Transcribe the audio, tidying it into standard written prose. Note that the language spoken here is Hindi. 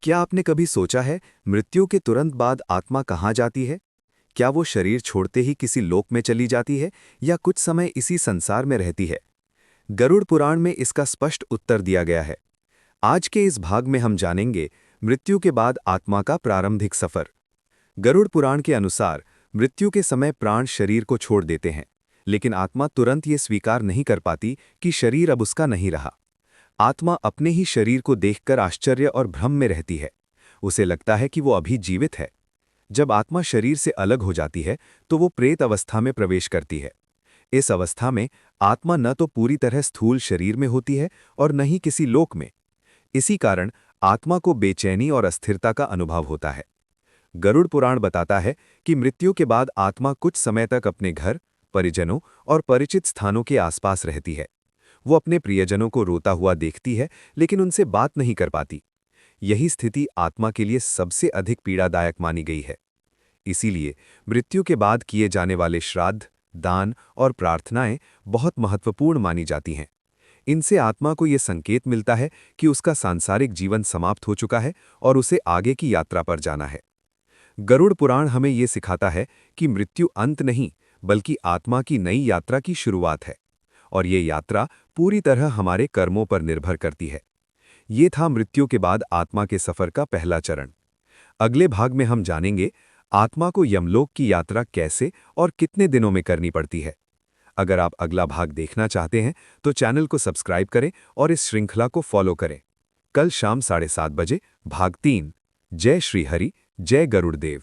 क्या आपने कभी सोचा है मृत्यु के तुरंत बाद आत्मा कहाँ जाती है? क्या वो शरीर छोड़ते ही किसी लोक में चली जाती है या कुछ समय इसी संसार में रहती है? गरुड़ पुराण में इसका स्पष्ट उत्तर दिया गया है। आज के इस भाग में हम जानेंगे मृत्यु के बाद आत्मा का प्रारंभिक सफर। गरुड़ पुराण के अनुसार मृत्यु के समय प्राण शरीर को छोड़ देते हैं, लेकिन आत्मा तुरंत ये स्वीकार नहीं कर पाती कि शरीर अब उसका नहीं रहा। आत्मा अपने ही शरीर को देखकर आश्चर्य और भ्रम में रहती है। उसे लगता है कि वो अभी जीवित है। जब आत्मा शरीर से अलग हो जाती है तो वो प्रेत अवस्था में प्रवेश करती है। इस अवस्था में आत्मा न तो पूरी तरह स्थूल शरीर में होती है और न ही किसी लोक में। इसी कारण आत्मा को बेचैनी और अस्थिरता का अनुभव होता है। गरुड़ पुराण बताता है कि मृत्यु के बाद आत्मा कुछ समय तक अपने घर, परिजनों और परिचित स्थानों के आसपास रहती है। वो अपने प्रियजनों को रोता हुआ देखती है, लेकिन उनसे बात नहीं कर पाती। यही स्थिति आत्मा के लिए सबसे अधिक पीड़ादायक मानी गई है। इसीलिए मृत्यु के बाद किए जाने वाले श्राद्ध, दान और प्रार्थनाएं बहुत महत्वपूर्ण मानी जाती हैं। इनसे आत्मा को ये संकेत मिलता है कि उसका सांसारिक जीवन समाप्त हो चुका है और उसे आगे की यात्रा पर जाना है। गरुड़ पुराण हमें ये सिखाता है कि मृत्यु अंत नहीं, बल्कि आत्मा की नई यात्रा की शुरुआत है, और ये यात्रा पूरी तरह हमारे कर्मों पर निर्भर करती है। ये था मृत्यु के बाद आत्मा के सफर का पहला चरण। अगले भाग में हम जानेंगे आत्मा को यमलोक की यात्रा कैसे और कितने दिनों में करनी पड़ती है। अगर आप अगला भाग देखना चाहते हैं तो चैनल को सब्सक्राइब करें और इस श्रृंखला को फॉलो करें। कल शाम 7:30 बजे भाग 3। जय श्री हरि, जय गरुड़देव।